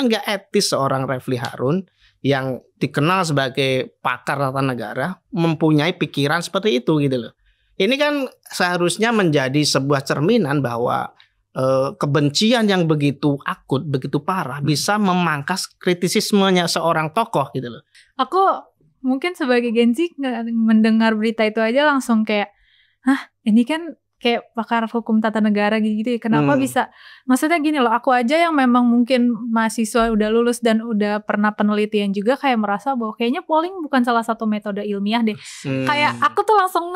Kan nggak etis seorang Refly Harun yang dikenal sebagai pakar tata negara mempunyai pikiran seperti itu gitu loh. Ini kan seharusnya menjadi sebuah cerminan bahwa kebencian yang begitu akut, begitu parah bisa memangkas kritisismenya seorang tokoh gitu loh. Aku mungkin sebagai Gen Z mendengar berita itu aja langsung kayak, hah, ini kan kayak pakar hukum tata negara gitu ya. Kenapa bisa? Maksudnya gini loh, aku aja yang memang mungkin mahasiswa udah lulus dan udah pernah penelitian juga kayak merasa bahwa kayaknya polling bukan salah satu metode ilmiah deh. Kayak aku tuh langsung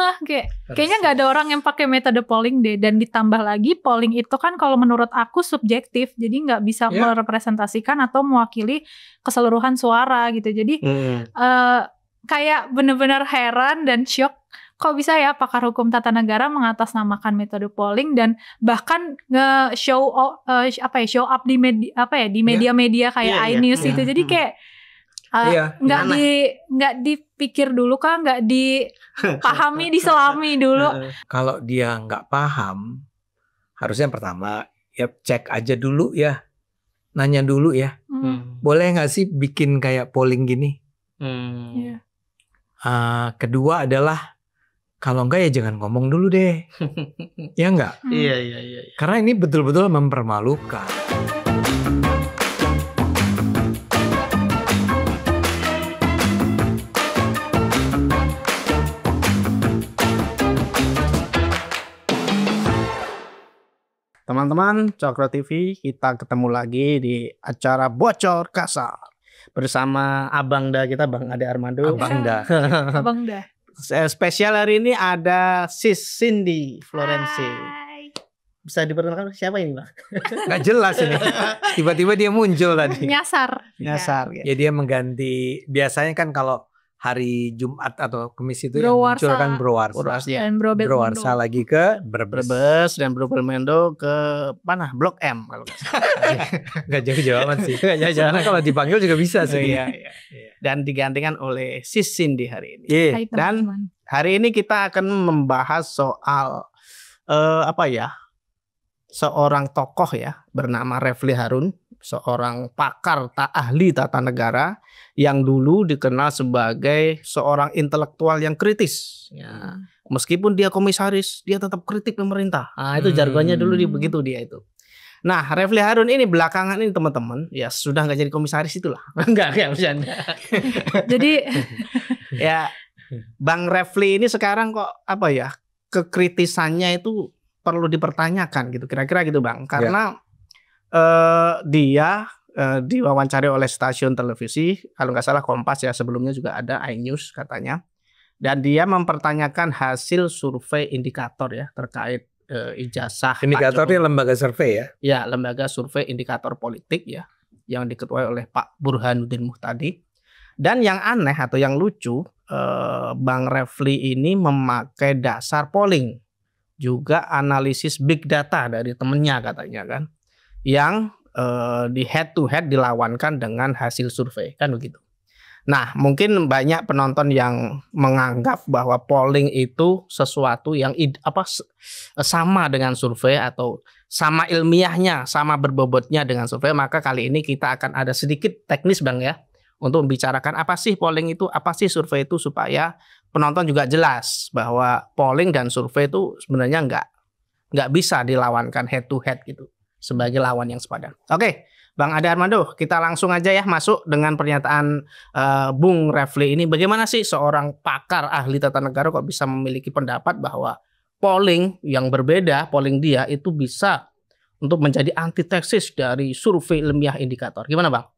kayaknya nggak ada orang yang pakai metode polling deh. Dan ditambah lagi polling itu kan kalau menurut aku subjektif, jadi nggak bisa merepresentasikan atau mewakili keseluruhan suara gitu. Jadi kayak bener-bener heran dan shock. Kok bisa ya pakar hukum tata negara mengatasnamakan metode polling dan bahkan show up di media kayak iNews itu. Jadi kayak nggak dipikir dulu kan, nggak dipahami, diselami dulu. Kalau dia nggak paham, harusnya yang pertama ya cek aja dulu ya, nanya dulu ya, boleh nggak sih bikin kayak polling gini? Kedua adalah kalau enggak ya jangan ngomong dulu deh. Ya enggak? Iya. Karena ini betul-betul mempermalukan. Teman-teman Cokro TV, kita ketemu lagi di acara Bocor Kasar bersama Abang Da kita, Bang Ade Armando. Abang Da. Spesial hari ini ada Sis Cindy Florensi. Hai. Bisa diperkenalkan siapa ini, Bang? Gak jelas ini. Tiba-tiba dia muncul tadi. Nyasar. Ya dia mengganti. Biasanya kan kalau hari Jumat atau Kamis itu yang muncul kan Bro Warsa. Dan Bro Warsa lagi ke Brebes dan Bro Belmondo ke mana? Blok M kalau nggak salah. Gak jauh-jauh amat sih. Karena kalau dipanggil juga bisa sih. Iya. Dan digantikan oleh Sis Cindy hari ini. Hai, dan hari ini kita akan membahas soal seorang tokoh ya bernama Refly Harun, seorang pakar ahli tata negara yang dulu dikenal sebagai seorang intelektual yang kritis. Ya, meskipun dia komisaris, dia tetap kritik pemerintah. Nah, itu jargonnya dulu begitu dia itu. Nah, Refly Harun ini belakangan ini teman-teman ya sudah nggak jadi komisaris itulah. Enggak bercanda. Jadi ya Bang Refly ini sekarang kok kekritisannya itu perlu dipertanyakan gitu, kira-kira gitu Bang. Karena dia diwawancari oleh stasiun televisi, kalau nggak salah Kompas ya, sebelumnya juga ada iNews katanya. Dan dia mempertanyakan hasil survei indikator ya terkait ijazah. Indikatornya lembaga survei ya? Ya, lembaga survei indikator politik ya, yang diketuai oleh Pak Burhanuddin Muhtadi. Dan yang aneh atau yang lucu, Bang Refly ini memakai dasar polling, juga analisis big data dari temennya katanya kan, yang di head to head dilawankan dengan hasil survei kan begitu. Nah, mungkin banyak penonton yang menganggap bahwa polling itu sesuatu yang sama dengan survei atau sama ilmiahnya, sama berbobotnya dengan survei. Maka kali ini kita akan ada sedikit teknis Bang ya, untuk membicarakan apa sih polling itu, apa sih survei itu, supaya penonton juga jelas bahwa polling dan survei itu sebenarnya nggak bisa dilawankan head to head gitu sebagai lawan yang sepadan. Oke. Bang Ade Armando, kita langsung aja ya masuk dengan pernyataan Bung Refly ini. Bagaimana sih seorang pakar ahli tata negara kok bisa memiliki pendapat bahwa polling yang berbeda, polling dia itu bisa untuk menjadi antitesis dari survei ilmiah indikator. Gimana Bang?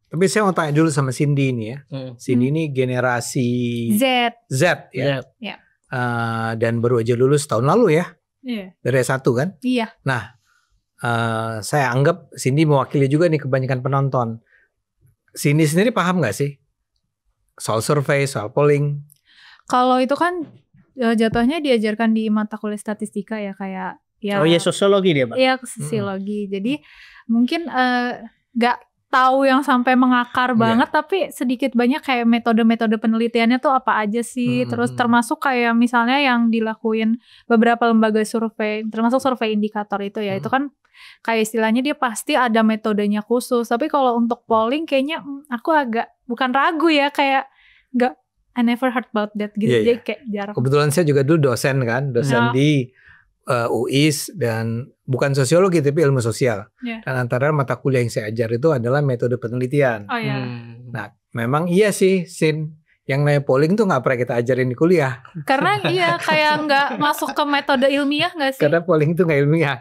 Tapi saya mau tanya dulu sama Cindy ini ya. Cindy ini generasi Z ya. Yeah. Dan baru aja lulus tahun lalu ya. Yeah. Dari S1 kan? Iya. Nah, saya anggap Cindy mewakili juga nih kebanyakan penonton. Cindy sendiri paham gak sih soal survei, soal polling? Kalau itu kan jatuhnya diajarkan di mata kuliah statistika ya, kayak ya. Oh iya, sosiologi dia Bang. Iya, sosiologi. Jadi mungkin gak tahu yang sampai mengakar banget, tapi sedikit banyak kayak metode-metode penelitiannya tuh apa aja sih. Terus termasuk kayak misalnya yang dilakuin beberapa lembaga survei, termasuk survei indikator itu ya, itu kan kayak istilahnya dia pasti ada metodenya khusus. Tapi kalau untuk polling kayaknya aku agak bukan ragu ya, kayak nggak, I never heard about that gitu. Jadi kayak jarang. Kebetulan saya juga dulu dosen di UIS, dan bukan sosiologi tapi ilmu sosial. Dan antara mata kuliah yang saya ajar itu adalah metode penelitian. Nah, memang iya sih, Sin, yang namanya polling tuh nggak pernah kita ajarin di kuliah. Karena kayak nggak masuk ke metode ilmiah nggak sih? Karena polling itu nggak ilmiah,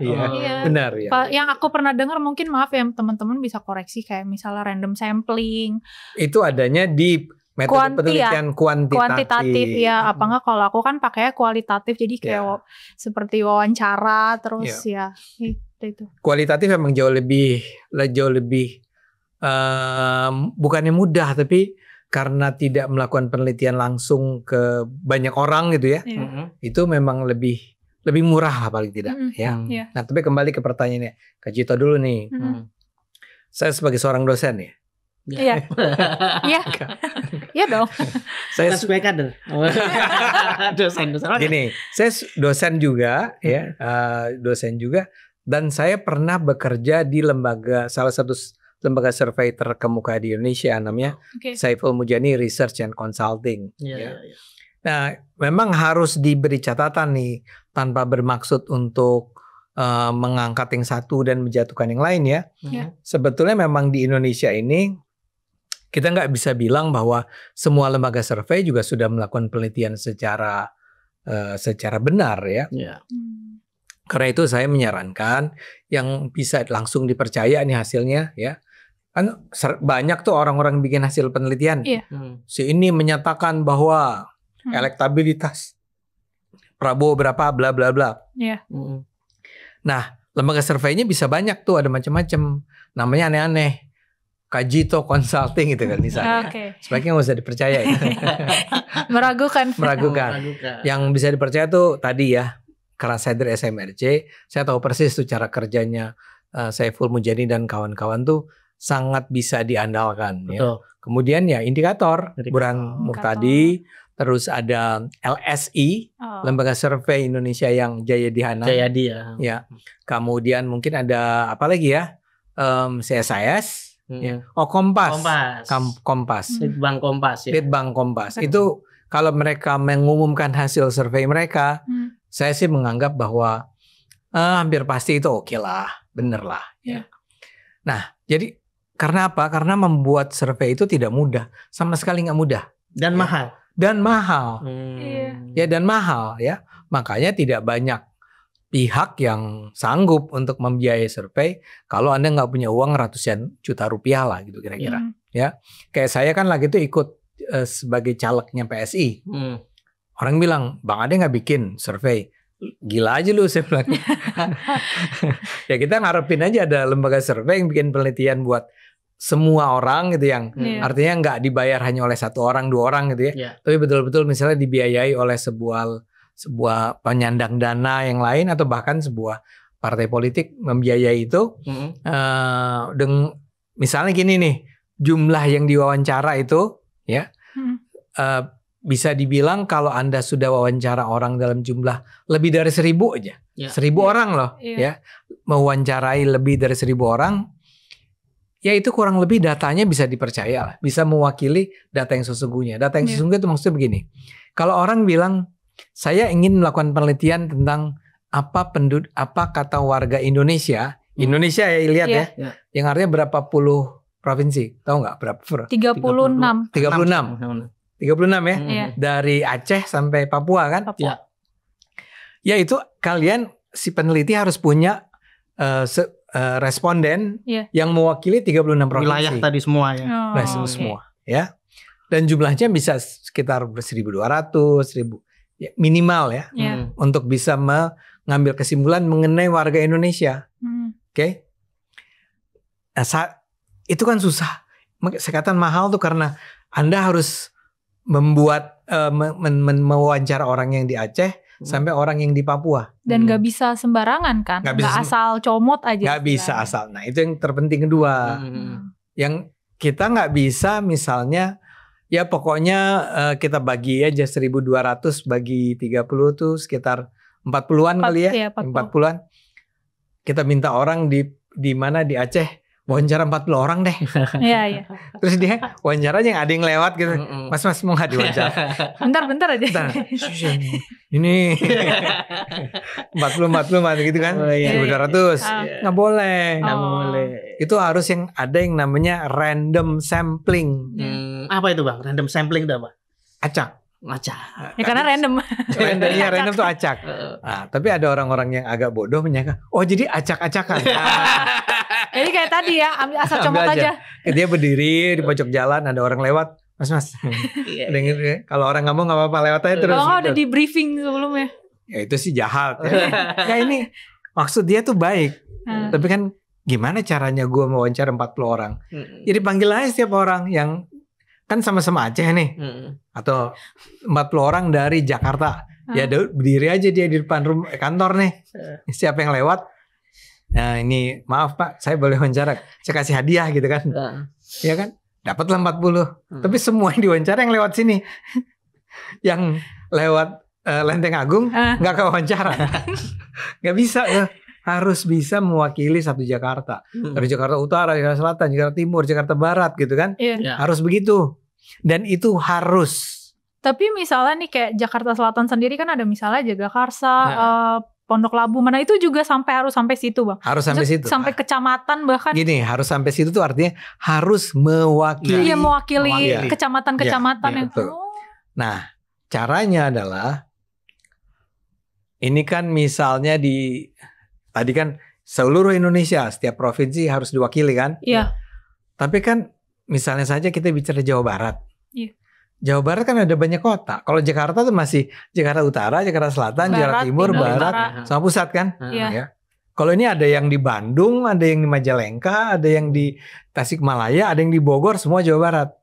benar ya. Yang aku pernah dengar, mungkin maaf ya teman-teman bisa koreksi, kayak misalnya random sampling. Itu adanya di metode penelitian kuantitatif ya, apa enggak kalau aku kan pakainya kualitatif, jadi kayak seperti wawancara terus itu. Kualitatif memang jauh lebih bukannya mudah, tapi karena tidak melakukan penelitian langsung ke banyak orang gitu ya, itu memang lebih murah lah paling tidak ya. Nah, tapi kembali ke pertanyaannya Kak Cito dulu nih. Saya sebagai seorang dosen ya. Iya. Iya dong. Saya sebagai kader. dosen. Gini, saya dosen juga ya, dosen juga, dan saya pernah bekerja di salah satu lembaga survei terkemuka di Indonesia, namanya Saiful Mujani Research and Consulting. Nah, memang harus diberi catatan nih, tanpa bermaksud untuk mengangkat yang satu dan menjatuhkan yang lain ya. Sebetulnya memang di Indonesia ini kita nggak bisa bilang bahwa semua lembaga survei juga sudah melakukan penelitian secara benar ya. Karena itu saya menyarankan yang bisa langsung dipercaya nih hasilnya ya. Kan banyak tuh orang-orang bikin hasil penelitian. Si ini menyatakan bahwa elektabilitas Prabowo berapa bla bla bla. Nah, lembaga surveinya bisa banyak tuh, ada macam-macam. Namanya aneh-aneh. Kak Cito Consulting gitu kan misalnya. Sebaiknya nggak usah dipercaya ya. Meragukan. Yang bisa dipercaya tuh tadi ya, karena saya dari SMRC, saya tahu persis tuh cara kerjanya Saiful Mujani dan kawan-kawan tuh sangat bisa diandalkan. Ya. Kemudian ya indikator, Burhan Muhtadi, terus ada LSI, Lembaga Survei Indonesia yang Jayadi ya. Kemudian mungkin ada apa lagi ya? CSIS. Kompas. Litbang Kompas. Itu kalau mereka mengumumkan hasil survei mereka, saya sih menganggap bahwa hampir pasti itu oke lah, bener lah. Ya. Nah, jadi karena apa? Karena membuat survei itu tidak mudah, sama sekali nggak mudah. Dan mahal. Ya, dan mahal ya. Makanya tidak banyak pihak yang sanggup untuk membiayai survei kalau Anda nggak punya uang ratusan juta rupiah lah gitu kira-kira. Ya, kayak saya kan lagi itu ikut sebagai calegnya PSI. Orang bilang, Bang Ade nggak bikin survei. Gila aja lu, saya bilang. Ya kita ngarepin aja ada lembaga survei yang bikin penelitian buat semua orang gitu, yang artinya nggak dibayar hanya oleh satu orang, dua orang gitu ya. Tapi betul-betul misalnya dibiayai oleh sebuah penyandang dana yang lain, atau bahkan sebuah partai politik membiayai itu. Misalnya gini nih, jumlah yang diwawancara itu ya bisa dibilang kalau Anda sudah wawancara orang dalam jumlah lebih dari 1.000 aja, 1.000 orang loh ya, mewawancarai lebih dari 1.000 orang, ya itu kurang lebih datanya bisa dipercaya lah, bisa mewakili data yang sesungguhnya. Data yang sesungguhnya itu maksudnya begini, kalau orang bilang saya ingin melakukan penelitian tentang apa kata warga Indonesia ya lihat ya, yang artinya berapa puluh provinsi, tahu nggak berapa? 36 ya, dari Aceh sampai Papua kan? Ya itu kalian si peneliti harus punya responden yang mewakili 36 provinsi. Wilayah tadi semua ya. Semua ya. Dan jumlahnya bisa sekitar 1.200, 1.000 ya, minimal ya, untuk bisa mengambil kesimpulan mengenai warga Indonesia. Oke. Nah, itu kan susah. Sekatan mahal tuh karena Anda harus membuat mewawancara orang yang di Aceh sampai orang yang di Papua. Dan gak bisa sembarangan kan, gak asal comot aja. Gak bisa asal. Nah itu yang terpenting kedua. Yang kita nggak bisa misalnya ya pokoknya kita bagi aja 1.200 bagi 30 tuh sekitar 40-an kali ya, 40-an. Kita minta orang di mana di Aceh wawancara 40 orang deh. Iya. Terus dia wawancaranya ada yang lewat gitu. Mas mau nggak diwawancara? Bentar aja. Ini 40 gitu kan. 1.200 nggak boleh. Nggak boleh. Itu harus yang ada yang namanya random sampling. Apa itu Bang? Random sampling itu apa? Acak. Ya karena random. Random tuh acak. Nah, tapi ada orang-orang yang agak bodoh menyangka, oh jadi acak-acakan. Jadi kayak tadi ya, ambil asal comot aja. Dia berdiri di pojok jalan, ada orang lewat, mas. Kalau orang nggak mau nggak apa-apa, lewat aja terus. Kalau udah di briefing sebelumnya. Ya itu sih jahat. Ya ini maksud dia tuh baik, tapi kan gimana caranya gue mau wawancara 40 orang? Jadi panggil aja setiap orang yang kan sama-sama Aceh nih, atau 40 orang dari Jakarta. Ya berdiri aja dia di depan kantor nih. Siapa yang lewat? Nah ini maaf Pak, saya boleh wawancara, saya kasih hadiah gitu kan, ya kan, dapatlah 40. Tapi semua yang diwawancara yang lewat sini, yang lewat Lenteng Agung nggak ke wawancara, nggak bisa ya, harus bisa mewakili satu Jakarta, dari Jakarta Utara, Jakarta Selatan, Jakarta Timur, Jakarta Barat gitu kan, harus begitu, dan itu harus. Tapi misalnya nih kayak Jakarta Selatan sendiri kan ada misalnya Jagakarsa, Pondok Labu, mana itu juga harus sampai situ Bang? Harus sampai situ. Sampai kecamatan bahkan. Gini, harus sampai situ tuh artinya harus mewakili. Iya, mewakili kecamatan-kecamatan yang. Nah, caranya adalah ini kan misalnya tadi kan seluruh Indonesia, setiap provinsi harus diwakili kan? Iya. Tapi kan misalnya saja kita bicara Jawa Barat. Iya. Jawa Barat kan ada banyak kota. Kalau Jakarta tuh masih Jakarta Utara, Jakarta Selatan, Jakarta Timur, Barat, sama pusat kan. Ya. Kalau ini ada yang di Bandung, ada yang di Majalengka, ada yang di Tasikmalaya, ada yang di Bogor, semua Jawa Barat.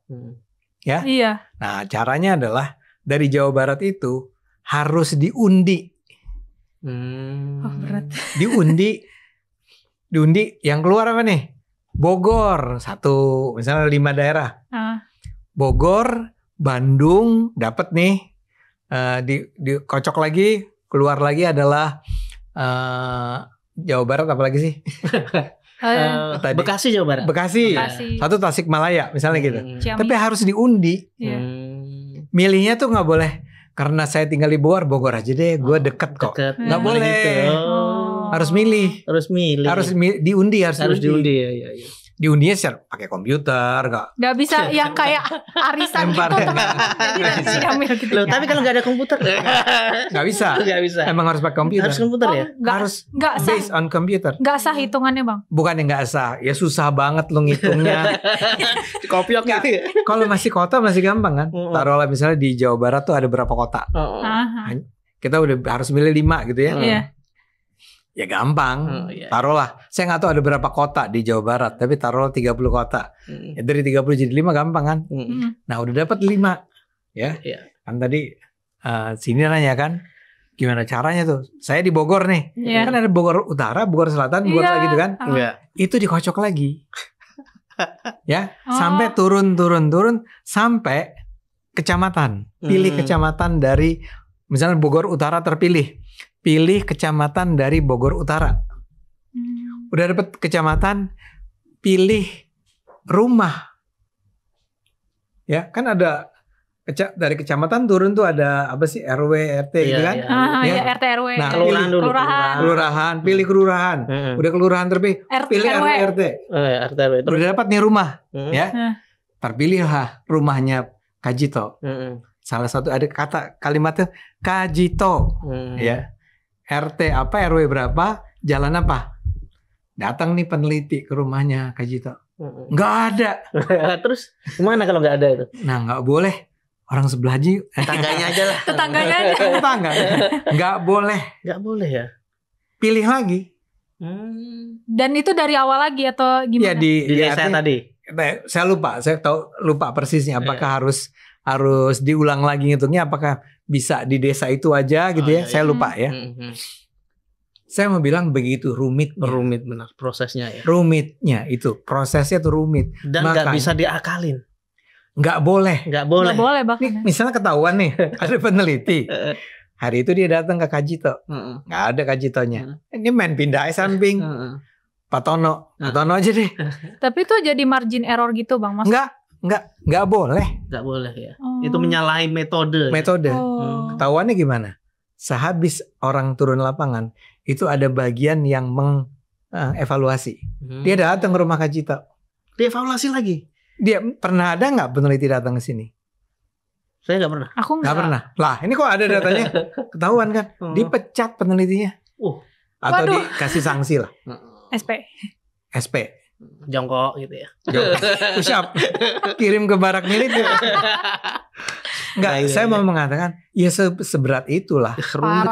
Ya. Iya. Nah, caranya adalah dari Jawa Barat itu harus diundi. Berat. Diundi yang keluar apa nih? Bogor satu, misalnya 5 daerah. Bogor, Bandung dapat nih, dikocok lagi, keluar lagi adalah Jawa Barat, apa lagi sih? Bekasi, Jawa Barat. Bekasi. Satu Tasikmalaya misalnya gitu. Tapi harus diundi. Milihnya tuh nggak boleh karena saya tinggal di Bogor aja deh, gue deket kok. Nggak boleh. Gitu. Harus milih. Harus diundi. Harus diundi. Ya. Diundinya secara pakai komputer, nggak bisa yang kayak arisan gitu. Gitu. Loh, tapi kalau nggak ada komputer nggak bisa. Emang harus pakai komputer. Harus komputer ya. Harus based on computer. Nggak sah hitungannya Bang. Bukan yang nggak sah, ya susah banget lo ngitungnya. Kopiok gitu ya. Kalau masih kota masih gampang kan. Taruhlah misalnya di Jawa Barat tuh ada berapa kota. Kita udah harus milih 5 gitu ya. Ya gampang, taruhlah. Saya nggak tahu ada berapa kota di Jawa Barat, tapi taruhlah 30 kota. Ya, dari 30 jadi 5 gampang kan? Nah udah dapat 5, ya. Kan tadi sini nanya kan, gimana caranya tuh? Saya di Bogor nih, kan ada Bogor Utara, Bogor Selatan, Bogor lagi gitu kan? Itu dikocok lagi, ya, sampai turun sampai kecamatan. Pilih kecamatan dari, misalnya Bogor Utara terpilih. Pilih kecamatan dari Bogor Utara. Udah dapet kecamatan, pilih rumah. Ya, kan ada dari kecamatan turun tuh ada apa sih, RW, RT gitu kan? Ya, RT, RW. Nah, kelurahan. Pilih kelurahan. Udah kelurahan terpilih, pilih RW, RT. RT, RW. Udah dapat nih rumah, ya. Terpilihlah rumahnya Kajito. Salah satu ada kalimatnya Kajito, ya. RT apa, RW berapa, jalan apa. Datang nih peneliti ke rumahnya Kajito. Nggak ada. Terus gimana kalau nggak ada itu? Nah nggak boleh. Orang sebelah aja. Tetangganya aja lah. Tetangganya aja. Tetangga. Nggak boleh. Nggak boleh ya. Pilih lagi. Dan itu dari awal lagi atau gimana? Ya di desa tadi. Saya lupa persisnya. Apakah harus diulang lagi ngitungnya, apakah bisa di desa itu aja gitu ya. Saya lupa ya. Saya mau bilang begitu rumit benar prosesnya ya. Rumitnya itu, prosesnya tuh rumit. Dan nggak bisa diakalin. Nggak boleh bahkan. Nih, misalnya ketahuan nih, ada peneliti. Hari itu dia datang ke Kajito, nggak ada Kajitonya. Ini main pindah samping. Pak Tono aja deh. Tapi itu jadi margin error gitu Bang Mas? Nggak boleh. Nggak boleh ya. Itu menyalahi metode. Ketahuannya gimana? Sehabis orang turun lapangan, itu ada bagian yang mengevaluasi. Dia datang ke rumah Kajito. Dia evaluasi lagi. Dia pernah ada nggak peneliti datang ke sini? Saya nggak pernah. Aku nggak pernah. Lah ini kok ada datanya? Ketahuan kan? Dipecat penelitinya. Atau dikasih sanksi lah. SP. Jongkok gitu ya. Push up. Kirim ke barak militer. Enggak, saya mau mengatakan ya seberat itulah.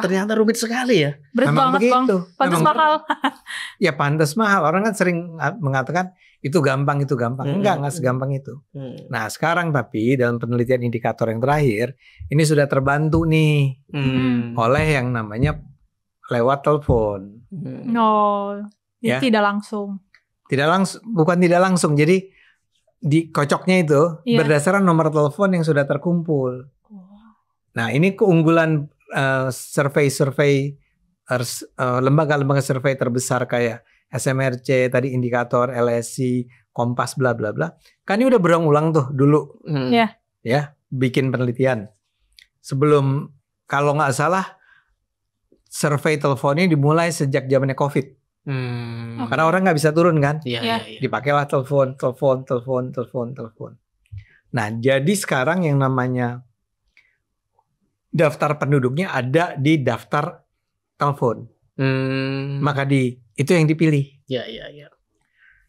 Ternyata rumit sekali ya. Berat banget begitu. Bang. Pantas mahal. Ya pantas mahal. Orang kan sering mengatakan itu gampang. Enggak segampang itu. Nah sekarang tapi dalam penelitian indikator yang terakhir ini sudah terbantu nih oleh yang namanya lewat telepon. Ya. Tidak langsung. Bukan tidak langsung. Jadi dikocoknya itu berdasarkan nomor telepon yang sudah terkumpul. Nah ini keunggulan survei lembaga-lembaga survei terbesar kayak SMRC tadi, indikator, LSI, Kompas, bla bla bla. Kan ini udah berulang-ulang tuh dulu, ya bikin penelitian. Sebelum kalau nggak salah survei teleponnya dimulai sejak zamannya COVID. Karena orang nggak bisa turun kan, dipakailah telepon. Nah jadi sekarang yang namanya daftar penduduknya ada di daftar telepon, maka itu yang dipilih.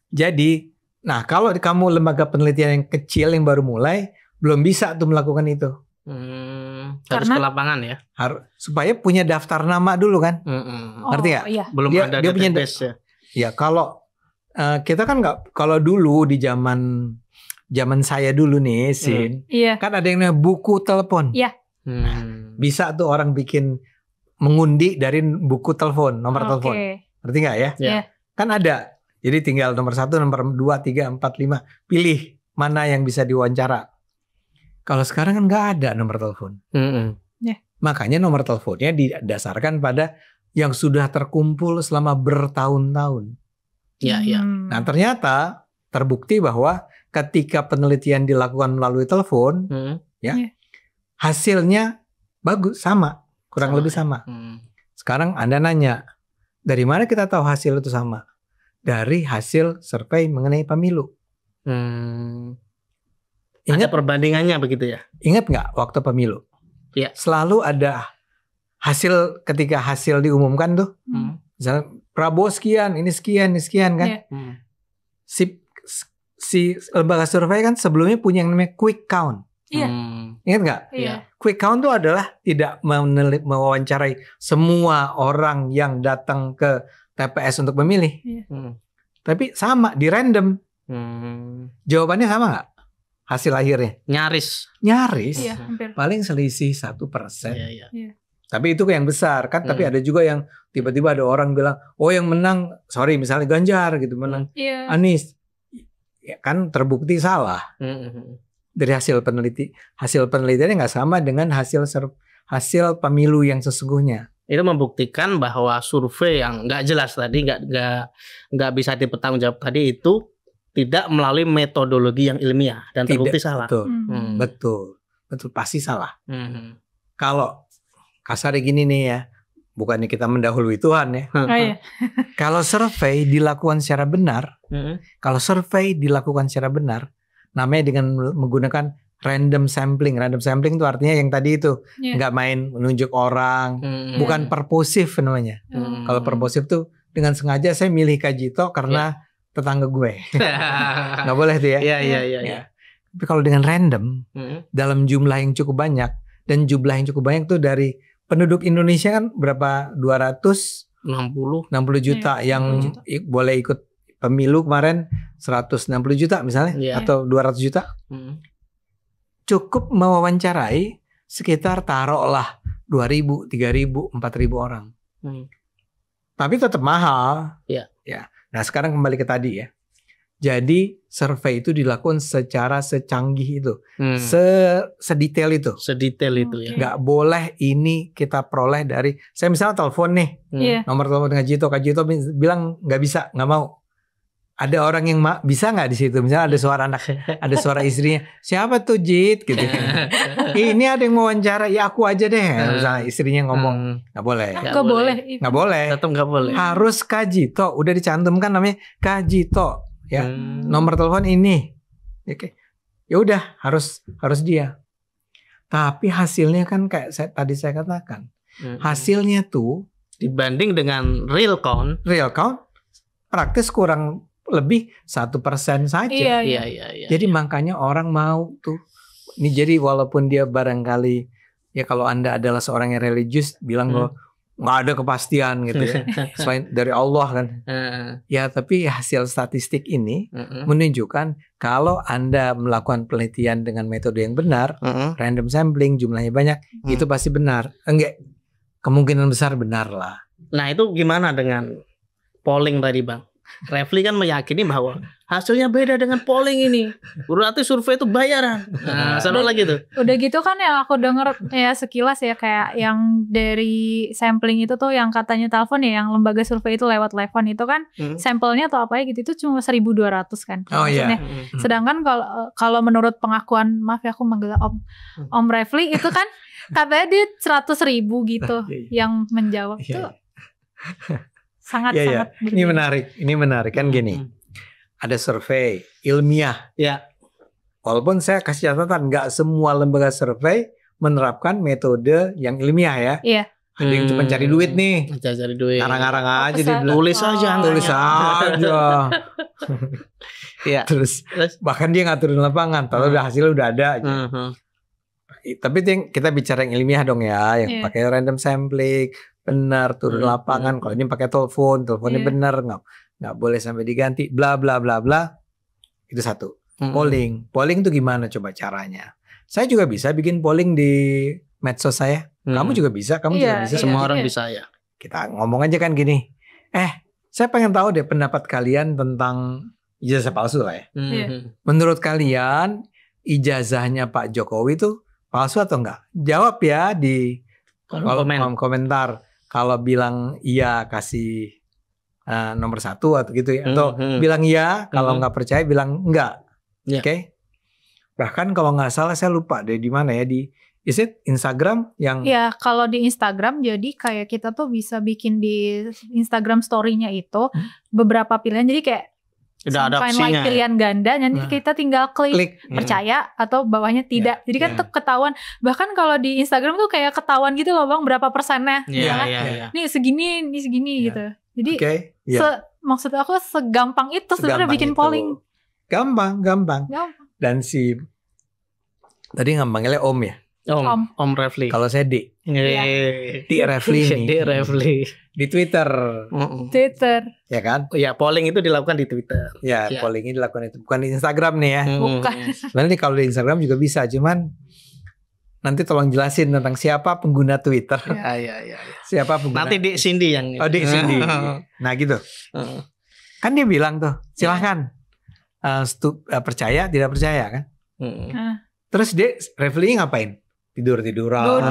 Jadi, nah kalau kamu lembaga penelitian yang kecil yang baru mulai, belum bisa tuh melakukan itu. Harus ke lapangan ya. Supaya punya daftar nama dulu kan. Ngerti gak? Belum ada dia punya database ya. Kalau kita kan nggak, kalau dulu di zaman saya dulu nih Sin, kan ada yang namanya buku telepon. Bisa tuh orang bikin mengundi dari buku telepon, nomor telepon. Ngerti gak ya? Kan ada. Jadi tinggal nomor 1, nomor 2, 3, 4, 5. Pilih mana yang bisa diwawancara. Kalau sekarang kan nggak ada nomor telepon. Makanya nomor teleponnya didasarkan pada yang sudah terkumpul selama bertahun-tahun. Nah ternyata terbukti bahwa ketika penelitian dilakukan melalui telepon, hasilnya bagus, kurang lebih sama. Sekarang Anda nanya, dari mana kita tahu hasil itu sama? Dari hasil survei mengenai pemilu. Ada perbandingannya begitu ya? Ingat nggak waktu pemilu? Selalu ada hasil, ketika hasil diumumkan tuh, misalnya Prabowo sekian, ini sekian kan? Si lembaga survei kan sebelumnya punya yang namanya quick count. Ingat nggak? Quick count itu adalah tidak mewawancarai semua orang yang datang ke TPS untuk memilih, tapi sama di random. Jawabannya sama nggak? Hasil akhirnya nyaris, paling selisih 1%. Tapi itu yang besar kan. Tapi ada juga yang tiba-tiba ada orang bilang, oh yang menang, sorry misalnya Ganjar gitu menang, Anies, ya kan terbukti salah. Dari hasil penelitiannya nggak sama dengan hasil pemilu yang sesungguhnya. Itu membuktikan bahwa survei yang nggak jelas tadi, nggak bisa dipertanggungjawab tadi itu tidak melalui metodologi yang ilmiah dan terbukti salah. Betul, pasti salah. Kalau kasarnya gini nih ya, bukannya kita mendahului Tuhan ya. Kalau survei dilakukan secara benar, namanya dengan menggunakan random sampling. Random sampling itu artinya yang tadi itu nggak main menunjuk orang, bukan purposive namanya. Kalau purposive tuh dengan sengaja saya milih Kajito karena tetangga gue. Nggak boleh tuh ya. Iya. Tapi kalau dengan random dalam jumlah yang cukup banyak, dan jumlah yang cukup banyak tuh dari penduduk Indonesia kan berapa? 260 juta yang boleh ikut pemilu kemarin, 160 juta misalnya, atau 200 juta. Cukup mewawancarai sekitar taruhlah 2.000, 3.000, 4.000 orang. Tapi tetap mahal. Iya. Ya. Nah sekarang kembali ke tadi ya. Jadi survei itu dilakukan secara secanggih itu, sedetail itu. Sedetail itu ya. Nggak boleh ini kita peroleh dari, saya misalnya telepon nih, nomor telepon Kak Jito bilang nggak bisa, nggak mau. Ada orang yang bisa nggak di situ? Misalnya ada suara anak, ada suara istrinya. Siapa tuh Jit? Gitu. Ini ada yang mau wawancara, ya aku aja deh. Misalnya istrinya ngomong, nggak boleh. Nggak boleh. Nggak boleh. Tetap nggak boleh. Harus Kak Jito. Udah dicantumkan namanya Kak Jito. Ya, nomor telepon ini. Oke. Ya udah, harus dia. Tapi hasilnya kan kayak tadi saya katakan. Hasilnya tuh dibanding dengan real count praktis kurang lebih 1% saja. Iya. Jadi makanya orang mau tuh. Ini jadi walaupun dia barangkali ya kalau Anda adalah seorang yang religius bilang bahwa nggak ada kepastian gitu ya. Selain dari Allah kan. Ya tapi hasil statistik ini menunjukkan kalau Anda melakukan penelitian dengan metode yang benar, random sampling jumlahnya banyak, itu pasti benar. Enggak, kemungkinan besar benar lah. Nah itu gimana dengan polling tadi Bang? Refli kan meyakini bahwa hasilnya beda dengan polling ini. Berarti survei itu bayaran. Nah, sama lagi tuh. Udah gitu kan yang aku denger ya sekilas ya kayak yang dari sampling itu tuh yang katanya telepon ya, yang lembaga survei itu lewat telepon itu kan sampelnya atau apa ya gitu itu cuma 1.200 kan. Oh iya. Sedangkan kalau menurut pengakuan, maaf ya aku manggil Om Refli itu kan katanya dia 100.000 gitu yang menjawab tuh. Sangat. Ini menarik kan gini. Ada survei ilmiah. Ya. Walaupun saya kasih catatan nggak semua lembaga survei menerapkan metode yang ilmiah ya. Iya. Ada yang cuma cari duit nih. Cari duit. Ngarang-ngarang aja dia bilang. Tulis aja. Iya. Terus bahkan dia ngaturin lapangan. Kalau udah hasilnya udah ada. Tapi kita bicara yang ilmiah dong ya, yang pakai random sampling. Benar turun lapangan. Kalau ini pakai teleponnya benar, nggak boleh sampai diganti, bla bla bla bla. Itu satu. Polling itu gimana coba caranya? Saya juga bisa bikin polling di medsos saya. Kamu juga bisa, juga bisa. Semua orang bisa ya. Kita ngomong aja kan gini. Saya pengen tahu deh pendapat kalian tentang ijazah palsu lah ya. Menurut kalian ijazahnya Pak Jokowi itu palsu atau enggak? Jawab ya di kolom komentar. Kalau bilang iya kasih nomor 1 atau gitu ya. Atau bilang iya, kalau nggak percaya bilang enggak. Oke. Bahkan kalau nggak salah saya lupa deh di mana ya, di Instagram yang. Ya kalau di Instagram jadi kayak kita tuh bisa bikin di Instagram story-nya itu beberapa pilihan. Jadi kayak udah ada opsinya. Pilihan ganda, nanti kita tinggal klik percaya atau bawahnya tidak. Jadi kan tuh ketahuan. Bahkan kalau di Instagram tuh kayak ketahuan gitu loh Bang, berapa persennya. Nih segini gitu. Jadi maksud aku segampang itu sebenarnya bikin polling. Gampang. Dan tadi ngampanginnya Om ya. Om Refli. Kalau saya D Refli nih. D Refli. Di Twitter. Ya kan? Ya polling itu dilakukan di Twitter. Ya polling ini dilakukan itu. Bukan di Instagram nih ya. Bukan. Sebenarnya kalau di Instagram juga bisa. Cuman nanti tolong jelasin tentang siapa pengguna Twitter. Ya. Siapa pengguna. Nanti di Cindy yang. Oh di Cindy. Nah gitu. Kan dia bilang tuh silahkan. Percaya tidak percaya kan. Terus dia Refli ngapain? Tidur-tiduran,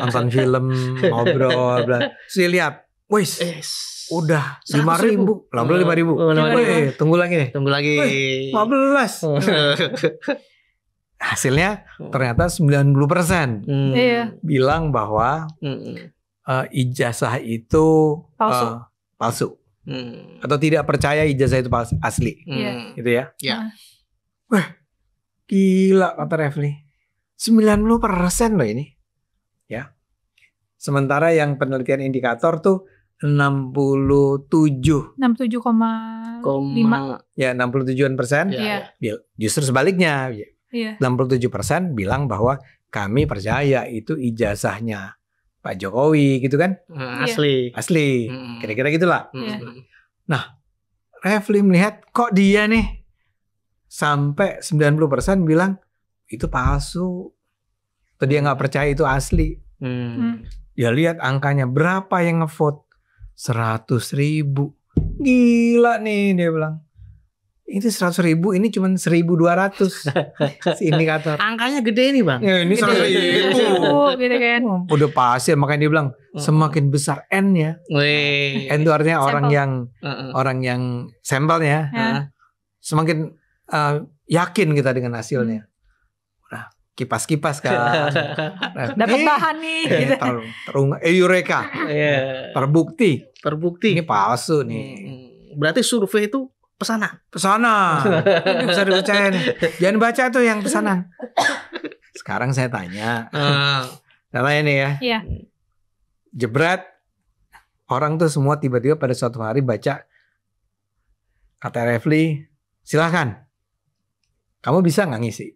nonton film, ngobrol, terus dia lihat, wis, udah 5.000, 5.000, tunggu lagi, 15. Hasilnya ternyata 90% bilang bahwa ijazah itu palsu, atau tidak percaya ijazah itu asli, gitu ya. Wah, gila kata Refli. 90% loh ini. Ya. Sementara yang penelitian indikator tuh 67,5. Ya, 67%. Justru sebaliknya. 67% bilang bahwa kami percaya itu ijazahnya Pak Jokowi gitu kan. Asli. Kira-kira gitulah. Nah, Refli melihat kok dia nih sampai 90% bilang itu palsu, atau dia nggak percaya itu asli. Dia lihat angkanya berapa yang ngevote, 100.000. Gila nih dia bilang. Ini 100.000, ini cuma 1.200 si indikator. Angkanya gede nih Bang. Ya, ini 100.000 gitu kan. Udah pasti, makanya dia bilang semakin besar N-nya. N itu artinya orang yang sampelnya. Semakin yakin kita dengan hasilnya. Nah, kipas-kipas kan. Dapat bahan nih. Gitu. Eureka. Terbukti. Ini palsu nih. Berarti survei itu pesanan. Bisa dipercaya nih. Jangan baca tuh yang pesanan. Sekarang saya tanya. Namanya nih ya. Iya. Jebret. Orang tuh semua tiba-tiba pada suatu hari baca kata Refli, silahkan. Kamu bisa nggak ngisi?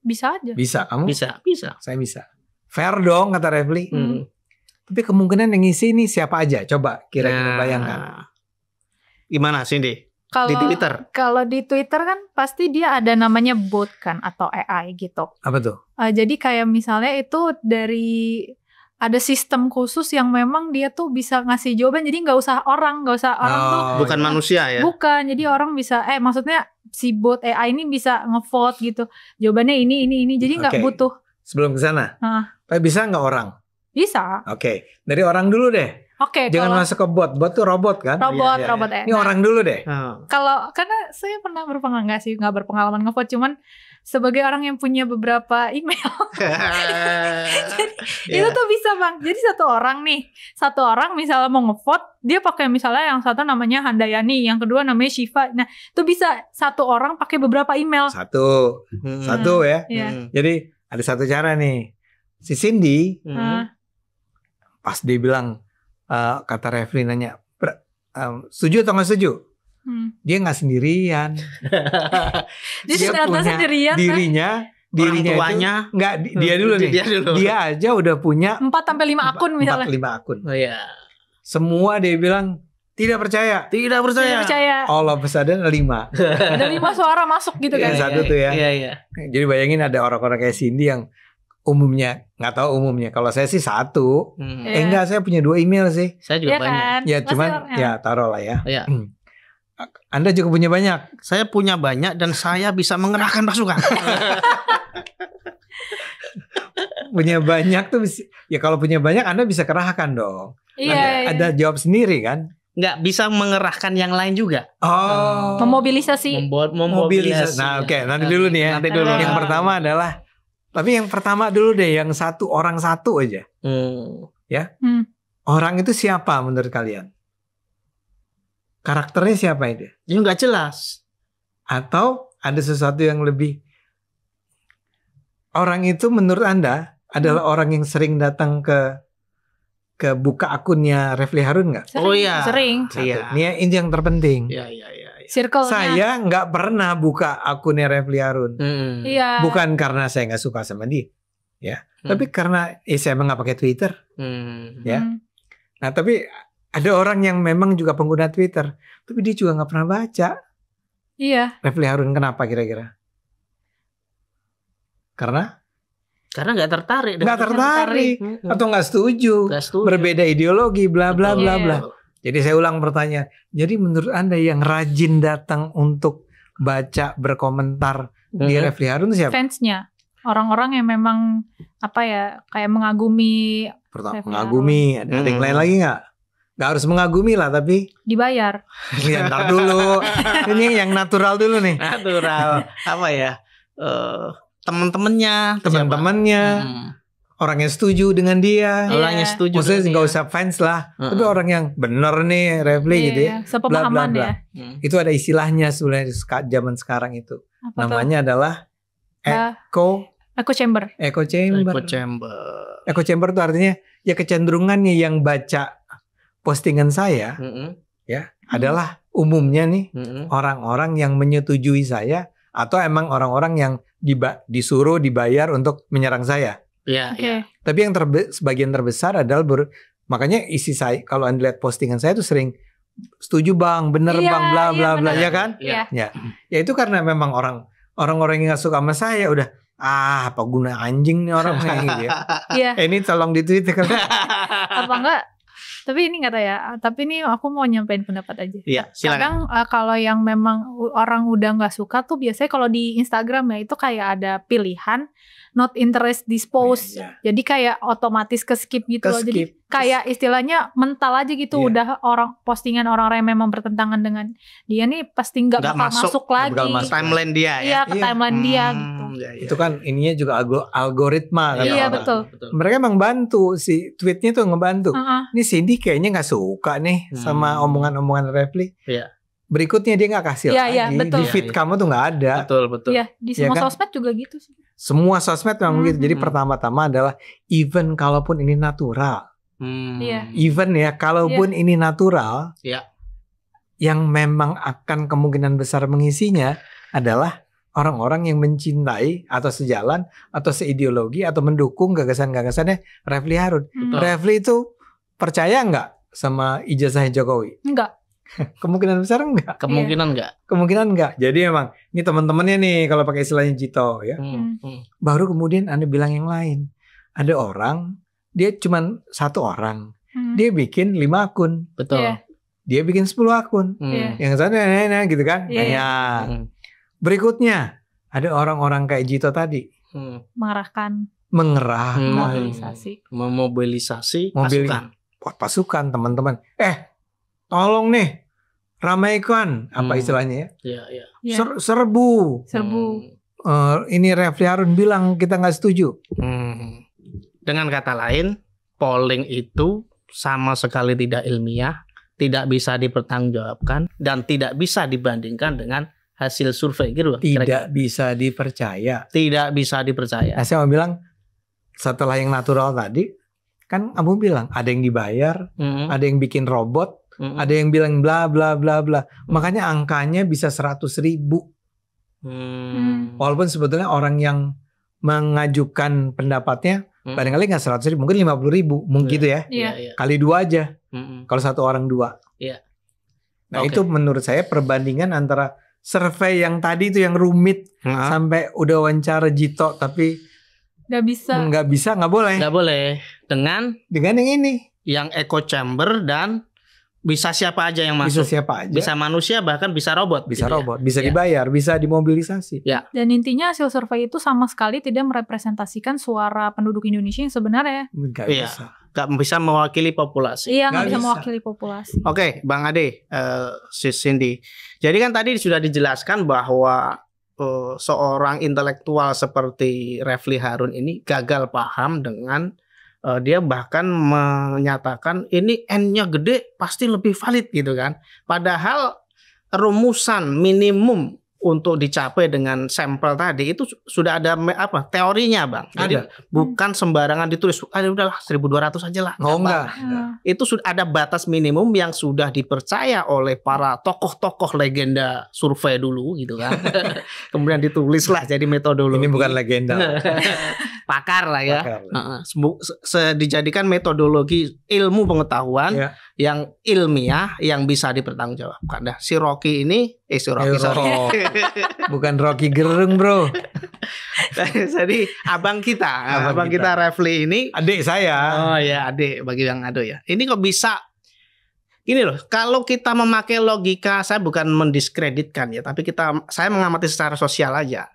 Bisa aja. Bisa, kamu? Bisa. Saya bisa. Fair dong kata Refli. Tapi kemungkinan yang ngisi ini siapa aja? Coba kira-kira bayangkan. Gimana Cindy? Di Twitter? Kalau di Twitter kan pasti dia ada namanya bot kan atau AI gitu. Apa tuh? Jadi kayak misalnya itu ada sistem khusus yang memang dia tuh bisa ngasih jawaban. Jadi nggak usah orang tuh. Bukan manusia ya? Bukan. Jadi orang bisa maksudnya si bot AI ini bisa ngevote gitu. Jawabannya ini. Jadi nggak butuh. Sebelum ke sana. Tapi bisa nggak orang? Bisa. Oke. Dari orang dulu deh. Oke, jangan masuk ke bot. Bot tuh robot kan? Robot. Ini orang dulu deh. Karena saya pernah nggak berpengalaman ngevote, cuman sebagai orang yang punya beberapa email, itu tuh bisa Bang. Jadi satu orang misalnya mau ngevote, dia pakai misalnya yang satu namanya Handayani, yang kedua namanya Shiva. Nah, itu bisa satu orang pakai beberapa email. Satu ya. Jadi ada satu cara nih. Si Cindy, pas dia bilang. Kata Refli nanya, setuju atau nggak setuju? Dia nggak sendirian. Dia punya sendirian, dirinya tuanya nggak dia dulu nih. Dia aja udah punya 4-5 akun misalnya. 4-5 akun. Oh iya. Semua dia bilang tidak percaya. All of a sudden 5. Ada 5 suara masuk gitu kan. Satu tuh ya. Iya. Jadi bayangin ada orang-orang kayak Cindy yang umumnya, nggak tahu umumnya. Kalau saya sih 1. Enggak, saya punya 2 email sih. Saya juga banyak. Kan? Ya cuman taruh lah ya. Iya. Anda juga punya banyak. Saya punya banyak dan saya bisa mengerahkan pasukan. Punya banyak tuh ya, kalau punya banyak Anda bisa kerahkan dong. Iya. Ada jawab sendiri kan? Nggak bisa mengerahkan yang lain juga. Memobilisasi. Memobilisasi. Nah, oke, nanti dulu nih ya. Nanti dulu. Yang pertama adalah, tapi yang pertama dulu deh, yang orang satu aja. Ya. Orang itu siapa menurut kalian? Karakternya siapa itu? Ya nggak jelas. Atau ada sesuatu yang lebih? Orang itu menurut Anda adalah orang yang sering datang ke buka akunnya Refli Harun nggak? Oh iya. Sering. Iya. Ini yang terpenting. Iya. Circle-nya. Saya nggak pernah buka akunnya Refli Harun. Iya. Bukan karena saya nggak suka sama dia, ya. Tapi karena saya emang nggak pakai Twitter, ya. Nah, tapi ada orang yang memang juga pengguna Twitter, tapi dia juga nggak pernah baca. Iya. Refli Harun kenapa kira-kira? Karena nggak tertarik. Atau nggak setuju. Berbeda ideologi, bla bla bla bla. Jadi saya ulang pertanyaan. Jadi menurut Anda yang rajin datang untuk baca, berkomentar di Refli Harun siapa? Fansnya. Orang-orang yang memang kayak mengagumi. Mengagumi. Ada yang lain lagi nggak? Nggak harus mengagumi lah, tapi dibayar. Ya, ntar dulu. Ini yang natural dulu nih. Natural. Apa ya? Teman-temannya. Orang yang setuju dengan dia. Orang yang setuju. Maksudnya nggak usah fans lah. Tapi orang yang bener nih Refli gitu ya. Sepemahaman ya. Itu ada istilahnya sebenarnya zaman sekarang itu. Namanya adalah Echo Chamber. Echo Chamber itu artinya ya kecenderungannya yang baca postingan saya ya adalah umumnya nih orang-orang yang menyetujui saya atau emang orang-orang yang disuruh dibayar untuk menyerang saya. Iya. Tapi yang sebagian terbesar adalah makanya isi saya kalau Anda lihat postingan saya itu sering setuju Bang, bener Bang, bla bla bla, ya kan? Iya. Ya itu karena memang orang-orang yang nggak suka sama saya udah apa guna anjing nih orang kayak gitu ya. Iya. Ini tolong di Twitter kan. Apa enggak Tapi ini nggak tahu ya. Tapi ini aku mau nyampein pendapat aja. Iya, silakan. Kadang kalau yang memang orang udah nggak suka tuh biasanya kalau di Instagram ya itu kayak ada pilihan not interest dispose. Jadi kayak otomatis ke skip gitu loh. Jadi kayak istilahnya mental aja gitu. Udah orang postingan orang-orang yang memang bertentangan dengan dia nih pasti nggak bakal masuk lagi. Timeline dia ya. Iya, ke timeline dia gitu. Itu kan ininya juga algoritma kan. Iya betul. Mereka emang bantu si tweetnya tuh ngebantu. Ini Cindy kayaknya nggak suka nih sama omongan-omongan Refli. Iya. Berikutnya dia nggak kasih lagi. Betul. Di feed kamu tuh nggak ada. Betul. Iya, di semua sosmed juga gitu sih. Semua sosmed memang begitu. Jadi pertama-tama adalah even kalaupun ini natural. Even ya kalaupun ini natural. Yang memang akan kemungkinan besar mengisinya adalah orang-orang yang mencintai atau sejalan atau seideologi atau mendukung gagasan-gagasannya Refli Harun. Refli itu percaya nggak sama ijazah Jokowi? Enggak. Kemungkinan besar enggak? Kemungkinan enggak. Jadi memang ini teman-temannya nih kalau pakai istilahnya Jito ya. Baru kemudian Anda bilang yang lain. Ada orang dia cuma 1 orang. Dia bikin 5 akun. Betul. Dia bikin 10 akun. Yang sana gitu kan. Berikutnya ada orang-orang kayak Jito tadi. Mengerahkan memobilisasi pasukan teman-teman. Tolong nih ramaikan apa istilahnya ya? Serbu. Ini Refli Harun bilang kita nggak setuju. Dengan kata lain, polling itu sama sekali tidak ilmiah, tidak bisa dipertanggungjawabkan dan tidak bisa dibandingkan dengan hasil survei gitu. Tidak bisa dipercaya. Nah, saya mau bilang setelah yang natural tadi, kan kamu bilang ada yang dibayar, ada yang bikin robot, ada yang bilang bla bla bla bla. Makanya angkanya bisa 100.000. Walaupun sebetulnya orang yang mengajukan pendapatnya barangkali nggak 100.000, mungkin 50.000, mungkin gitu ya. Kali 2 aja. Kalau 1 orang 2. Nah itu menurut saya perbandingan antara survei yang tadi itu yang rumit sampai udah wawancara Jito tapi nggak bisa nggak boleh dengan yang ini yang echo chamber dan bisa siapa aja yang masuk, bisa manusia bahkan bisa robot, bisa dibayar, bisa dimobilisasi. Dan intinya hasil survei itu sama sekali tidak merepresentasikan suara penduduk Indonesia yang sebenarnya. Nggak bisa mewakili populasi. Nggak bisa mewakili populasi. Oke, Bang Ade, Sis Cindy. Jadi kan tadi sudah dijelaskan bahwa seorang intelektual seperti Refli Harun ini gagal paham dengan dia bahkan menyatakan ini N-nya gede pasti lebih valid gitu kan. Padahal rumusan minimum untuk dicapai dengan sampel tadi itu sudah ada teorinya Bang. Jadi bukan sembarangan ditulis. Udahlah 1.200 aja lah. Itu sudah ada batas minimum yang sudah dipercaya oleh para tokoh-tokoh legenda survei dulu gitu kan. Kemudian ditulislah jadi metodologi. Ini bukan legenda. Pakar lah ya. Dijadikan metodologi ilmu pengetahuan yang ilmiah yang bisa dipertanggungjawabkan. Nah, si Rocky ini bukan Rocky Gerung, Bro. Jadi abang kita Refli ini adik saya. Oh ya, adik bagi yang ado ya. Ini kok bisa ini loh, kalau kita memakai logika, saya bukan mendiskreditkan ya, tapi saya mengamati secara sosial aja.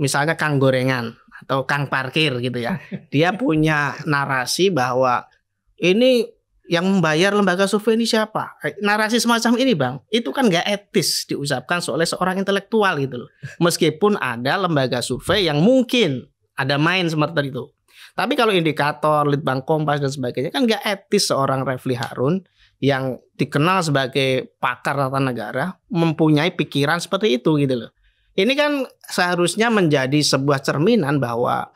Misalnya Kang Gorengan atau Kang Parkir gitu ya. Dia punya narasi bahwa ini yang membayar lembaga survei ini siapa? Narasi semacam ini Bang, itu kan gak etis diucapkan oleh seorang intelektual gitu loh. Meskipun ada lembaga survei yang mungkin ada main seperti itu. Tapi kalau indikator, Litbang Kompas dan sebagainya kan gak etis seorang Refli Harun yang dikenal sebagai pakar tata negara mempunyai pikiran seperti itu gitu loh. Ini kan seharusnya menjadi sebuah cerminan bahwa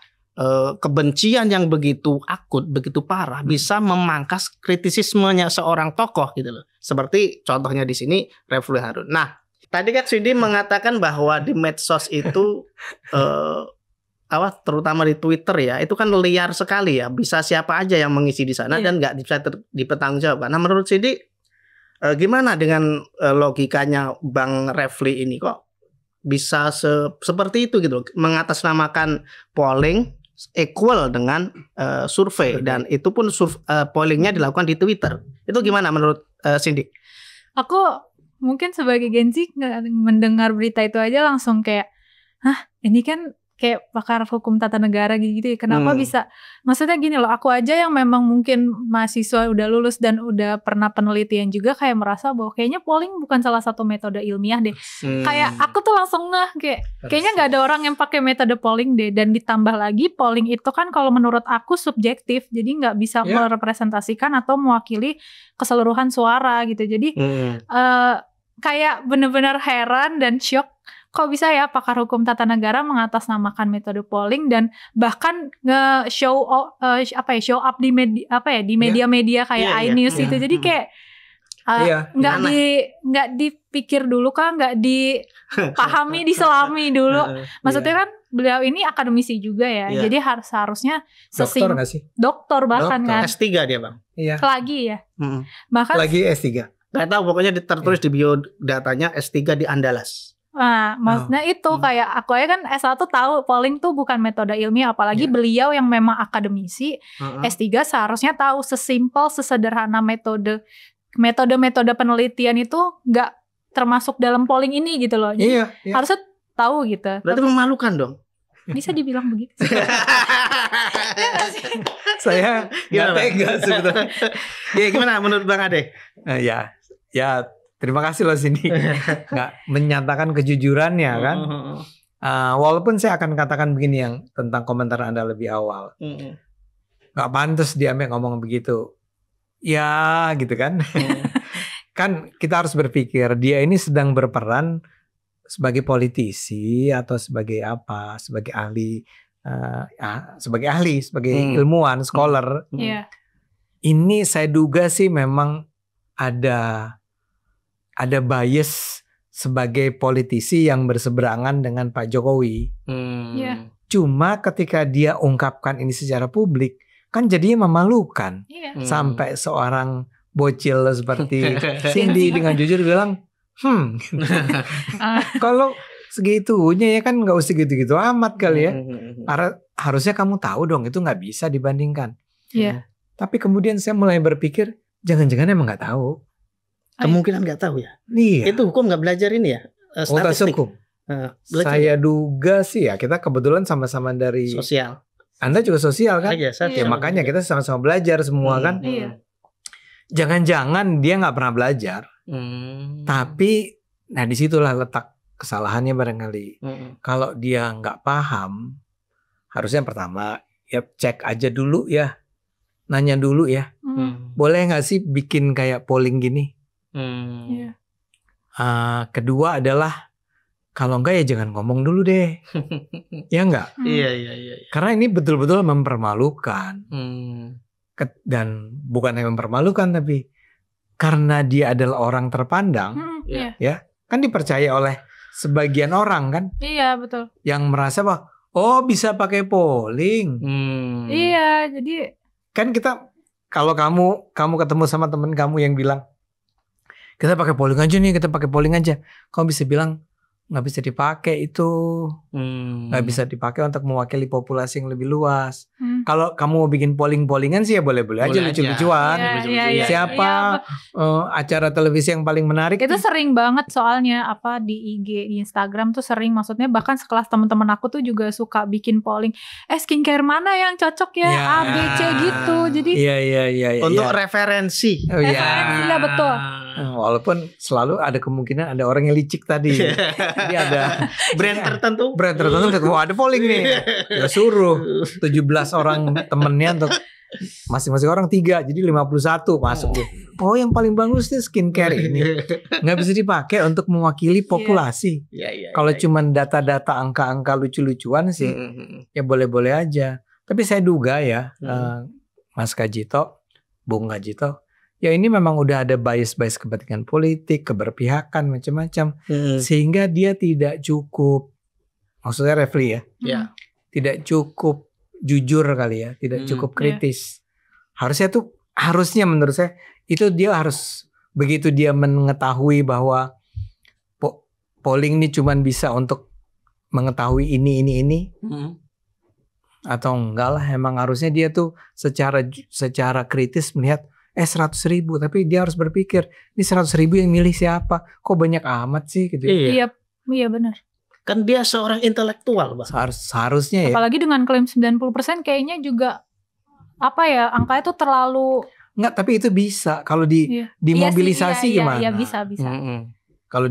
kebencian yang begitu akut, begitu parah bisa memangkas kritisismenya seorang tokoh gitu loh. Seperti contohnya di sini Refli Harun. Nah, tadi kan Cindy mengatakan bahwa di medsos itu terutama di Twitter ya, itu kan liar sekali ya. Bisa siapa aja yang mengisi di sana dan nggak bisa dipertanggungjawabkan. Nah, menurut Cindy gimana dengan logikanya Bang Refli ini kok bisa seperti itu gitu loh, mengatasnamakan polling equal dengan survei dan itu pun pollingnya dilakukan di Twitter. Itu gimana menurut Cindy? Aku mungkin sebagai Gen Z mendengar berita itu aja langsung kayak, ini kan kayak pakar hukum tata negara gitu ya. Kenapa bisa? Maksudnya gini loh, aku aja yang memang mungkin mahasiswa udah lulus dan udah pernah penelitian juga kayak merasa bahwa kayaknya polling bukan salah satu metode ilmiah deh. Kayak aku tuh langsung kayaknya nggak ada orang yang pakai metode polling deh. Dan ditambah lagi polling itu kan kalau menurut aku subjektif, jadi nggak bisa merepresentasikan atau mewakili keseluruhan suara gitu. Jadi kayak bener-bener heran dan shock. Kok bisa ya pakar hukum tata negara mengatasnamakan metode polling dan bahkan show up di media kayak iNews itu. Jadi kayak nggak dipikir dulu kan, nggak dipahami, diselami dulu. Maksudnya kan beliau ini akademisi juga ya. Jadi harusnya dokter nggak sih? Dokter bahkan kan. S3 dia bang. Iya. Lagi ya. Bahkan lagi S3. Gak tahu, pokoknya tertulis di biodatanya S3 di Andalas. Nah, maksudnya itu kayak aku aja kan S1 tahu polling tuh bukan metode ilmiah, apalagi beliau yang memang akademisi. S3 seharusnya tahu sesimpel, sesederhana metode penelitian itu nggak termasuk dalam polling ini gitu loh. Jadi harusnya tahu gitu. Berarti memalukan dong. Bisa dibilang begitu. Saya nggak tega sebetulnya. Ya gimana menurut Bang Ade? Ya terima kasih loh Cindy, nggak menyatakan kejujurannya kan. Walaupun saya akan katakan begini yang tentang komentar Anda lebih awal, nggak pantas dia ngomong begitu. Ya gitu kan. Kan kita harus berpikir dia ini sedang berperan sebagai politisi atau sebagai apa, sebagai ahli, sebagai ilmuwan, scholar. Ini saya duga sih memang ada bias sebagai politisi yang berseberangan dengan Pak Jokowi. Cuma ketika dia ungkapkan ini secara publik, kan jadinya memalukan. Sampai seorang bocil seperti Cindy dengan jujur bilang, kalau segitunya ya kan nggak usah gitu-gitu amat kali ya. Harusnya kamu tahu dong, itu nggak bisa dibandingkan. Tapi kemudian saya mulai berpikir, jangan-jangan emang nggak tahu. Kemungkinan nggak tahu ya. Itu hukum nggak belajar ini ya? Statistik. Hukum. Saya duga sih ya, kita kebetulan sama-sama dari sosial. Anda juga sosial kan? Ya makanya kita sama-sama belajar semua kan. Jangan-jangan dia nggak pernah belajar. Tapi, nah disitulah letak kesalahannya barangkali. Kalau dia nggak paham, harusnya pertama ya cek aja dulu ya, nanya dulu ya. Boleh nggak sih bikin kayak polling gini? Kedua adalah kalau enggak ya jangan ngomong dulu deh. Ya enggak? Iya. Karena ini betul-betul mempermalukan. Dan bukan hanya mempermalukan, tapi karena dia adalah orang terpandang, ya kan dipercaya oleh sebagian orang kan? Iya betul. Yang merasa bahwa bisa pakai polling. Iya, jadi kan kita kalau kamu ketemu sama temen kamu yang bilang kita pakai polling aja, kamu bisa bilang nggak bisa dipakai itu, nggak bisa dipakai untuk mewakili populasi yang lebih luas. Kalau kamu mau bikin pollingan sih ya boleh-boleh aja, lucu-lucuan. Siapa acara televisi yang paling menarik? Itu sering banget soalnya di IG, di Instagram tuh sering, maksudnya bahkan sekelas teman-teman aku tuh juga suka bikin polling. Skincare mana yang cocok ya? A, B, C gitu. Jadi untuk referensi. Iya betul. Walaupun selalu ada kemungkinan ada orang yang licik tadi. Jadi ada brand tertentu ada polling nih. Ya suruh 17 orang temennya untuk masing-masing orang 3, jadi 51 masuk tuh. Yang paling bagus nih skincare ini. Nggak bisa dipakai untuk mewakili populasi. Kalau cuman data-data angka-angka lucu-lucuan sih ya boleh-boleh aja. Tapi saya duga ya Mas Kajito, Bung Kajito, ya ini memang udah ada bias-bias kepentingan politik, keberpihakan macam-macam, sehingga dia tidak cukup, maksudnya Refli ya, tidak cukup jujur kali ya, tidak cukup kritis. Harusnya menurut saya itu dia harus, begitu dia mengetahui bahwa polling ini cuman bisa untuk mengetahui ini, Atau enggak lah, emang harusnya dia tuh secara kritis melihat 100.000, tapi dia harus berpikir ini 100.000 yang milih siapa, kok banyak amat sih gitu. Iya benar. Kan dia seorang intelektual, Bang. Harusnya ya. Apalagi dengan klaim 90% kayaknya juga angkanya tuh terlalu. Enggak, tapi itu bisa kalau dimobilisasi gimana? Iya bisa. Kalau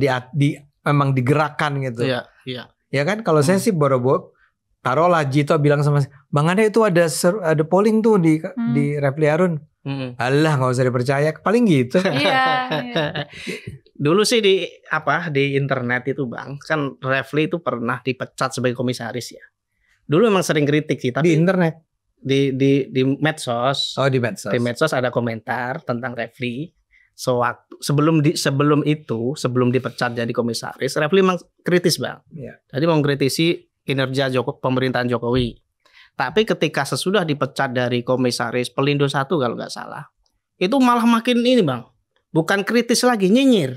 memang digerakkan gitu. Iya. Ya kan, kalau saya sih boro-boro taruhlah Jito bilang sama Bang Ade itu ada polling tuh di Refli Harun. Alah, nggak usah dipercaya, paling gitu. Iya. Dulu sih di internet itu, Bang, kan Refli itu pernah dipecat sebagai komisaris ya. Dulu emang sering kritik sih, tapi di internet, di medsos. Oh, di medsos. Di medsos ada komentar tentang Refli. Sebelum dipecat jadi komisaris, Refli memang kritis, Bang. Yeah. Jadi mau kritisi kinerja pemerintahan Jokowi. Tapi ketika sesudah dipecat dari komisaris Pelindo 1 kalau nggak salah, itu malah makin ini, Bang, bukan kritis lagi, nyinyir.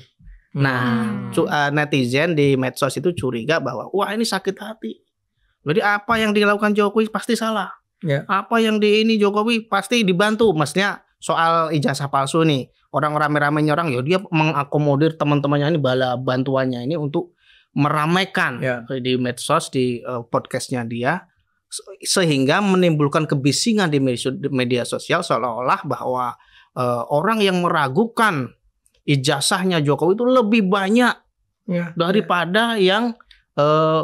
Nah, netizen di medsos itu curiga bahwa wah ini sakit hati. Jadi apa yang dilakukan Jokowi pasti salah. Yeah. Apa yang ini Jokowi pasti dibantu. Maksudnya soal ijazah palsu nih, orang rame-rame nyerang, ya dia mengakomodir teman-temannya ini, bala bantuannya ini untuk meramaikan di medsos, di podcastnya dia, sehingga menimbulkan kebisingan di media sosial seolah-olah bahwa orang yang meragukan ijazahnya Jokowi itu lebih banyak daripada yang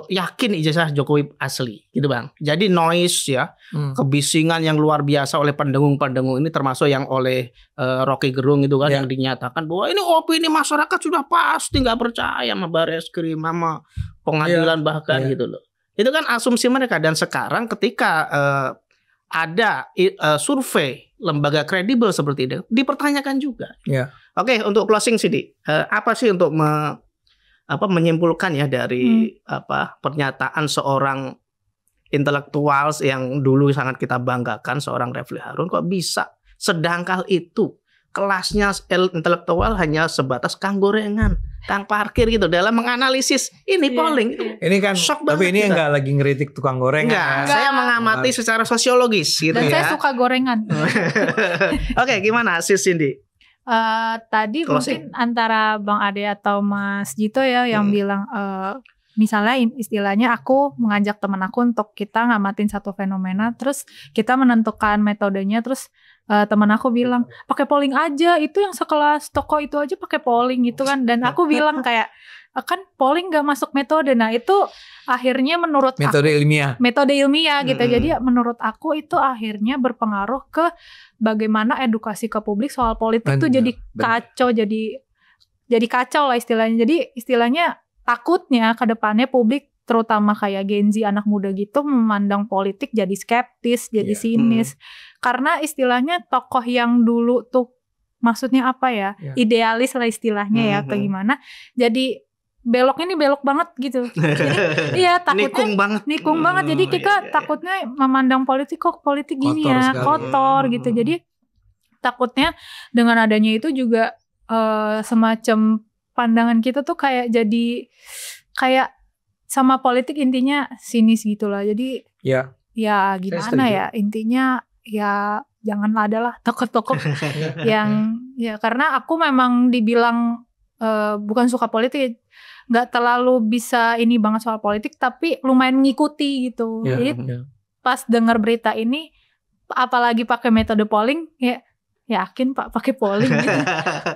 yakin ijazah Jokowi asli, gitu, Bang. Jadi noise ya, kebisingan yang luar biasa oleh pendengung-pendengung ini, termasuk yang oleh Rocky Gerung itu kan, yang dinyatakan bahwa ini opini masyarakat sudah pasti nggak percaya sama Bareskrim, sama pengadilan bahkan gitu loh. Itu kan asumsi mereka. Dan sekarang ketika ada survei lembaga kredibel seperti itu dipertanyakan juga. Oke, untuk closing sih, apa sih untuk menyimpulkan ya dari pernyataan seorang intelektual yang dulu sangat kita banggakan, seorang Refli Harun, kok bisa sedangkal itu kelasnya intelektual hanya sebatas kang gorengan, kang parkir gitu dalam menganalisis ini polling itu. Ini kan tapi ini enggak lagi ngeritik tukang gorengan. Enggak, saya mengamati secara sosiologis gitu. Dan saya suka gorengan. Oke, gimana Sis Cindy? Tadi mungkin antara Bang Ade atau Mas Jito ya yang bilang misalnya istilahnya aku mengajak teman aku untuk kita ngamatin satu fenomena, terus kita menentukan metodenya, terus teman aku bilang pakai polling aja, itu yang sekelas toko itu aja pakai polling gitu kan. Dan aku bilang kayak kan polling gak masuk metode. Nah itu akhirnya menurut metode ilmiah gitu. Jadi menurut aku itu akhirnya berpengaruh ke bagaimana edukasi ke publik soal politik tuh jadi kacau, jadi kacau lah istilahnya. Jadi istilahnya takutnya ke depannya publik terutama kayak Gen Z, anak muda gitu, memandang politik jadi skeptis, jadi sinis. Karena istilahnya tokoh yang dulu tuh maksudnya apa ya, idealis lah istilahnya ya, atau gimana, jadi belok banget gitu. Jadi iya takutnya nikung banget. Jadi kita takutnya memandang politik, kok politik gini ya, kotor gitu. Jadi takutnya dengan adanya itu juga semacam pandangan kita tuh kayak jadi kayak sama politik intinya sinis gitulah. Jadi ya gimana ya, intinya ya janganlah adalah tokoh-tokoh yang ya, karena aku memang dibilang bukan suka politik, nggak terlalu bisa ini banget soal politik, tapi lumayan mengikuti gitu. Jadi pas dengar berita ini, apalagi pakai metode polling, ya yakin Pak pakai polling gitu.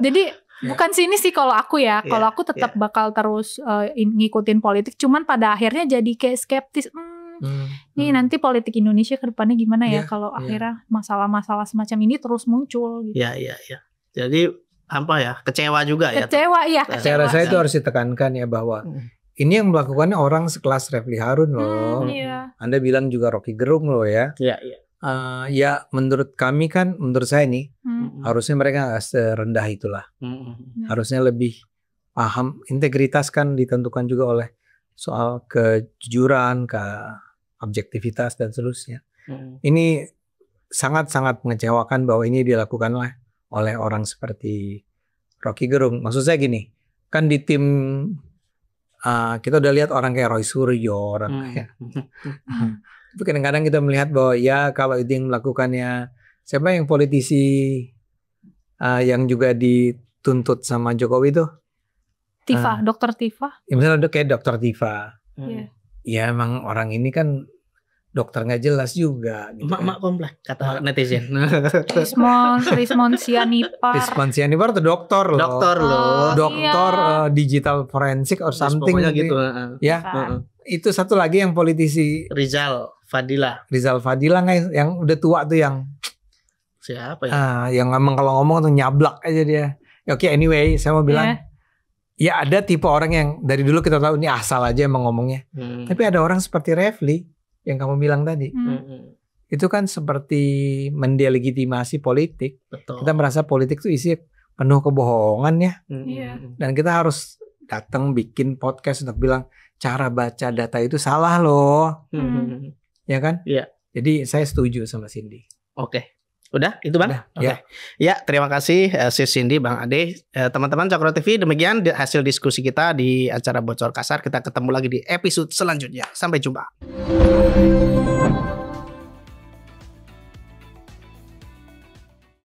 Jadi bukan sini sih kalau aku ya. Kalau aku tetap bakal terus ngikutin politik. Cuman pada akhirnya jadi kayak skeptis. Nih nanti politik Indonesia ke depannya gimana ya kalau akhirnya masalah-masalah semacam ini terus muncul gitu. Iya. Jadi apa ya? Kecewa juga ya. Kecewa. Saya rasa itu harus ditekankan ya, bahwa ini yang melakukannya orang sekelas Refli Harun loh. Anda bilang juga Rocky Gerung loh ya. Iya. Ya menurut kami kan, menurut saya nih harusnya mereka gak serendah itulah. Harusnya lebih paham. Integritas kan ditentukan juga oleh soal kejujuran, objektivitas dan seterusnya. Ini sangat-sangat mengecewakan bahwa ini dilakukan oleh orang seperti Rocky Gerung. Maksud saya gini, kan di tim kita udah lihat orang kayak Roy Suryo, orang kayak. Tapi kadang-kadang kita melihat bahwa ya kalau itu yang melakukannya, siapa yang politisi yang juga dituntut sama Jokowi tuh? Tifa, Dokter Tifa. Ya misalnya kayak Dokter Tifa. Ya emang orang ini kan dokter nggak jelas juga. Gitu mak komplek kata netizen. Rismon Sianipar. Rismon Sianipar tuh dokter loh. Dokter digital forensik or something gitu. Ya. Itu satu lagi yang politisi Rizal Fadila nggak yang udah tua tuh yang siapa ya? Yang emang kalau ngomong tuh nyablak aja dia. Oke, anyway, saya mau bilang ya ada tipe orang yang dari dulu kita tahu ini asal aja emang ngomongnya. Tapi ada orang seperti Refli yang kamu bilang tadi. Itu kan seperti mendelegitimasi politik. Betul. Kita merasa politik itu isi penuh kebohongan ya. Dan kita harus datang bikin podcast untuk bilang cara baca data itu salah loh. Ya kan? Iya. Jadi saya setuju sama Cindy. Oke. Udah itu Bang? Ya. Ya, terima kasih Sis Cindy, Bang Ade. Teman-teman Cokro TV, demikian hasil diskusi kita di acara Bocor Kasar. Kita ketemu lagi di episode selanjutnya. Sampai jumpa.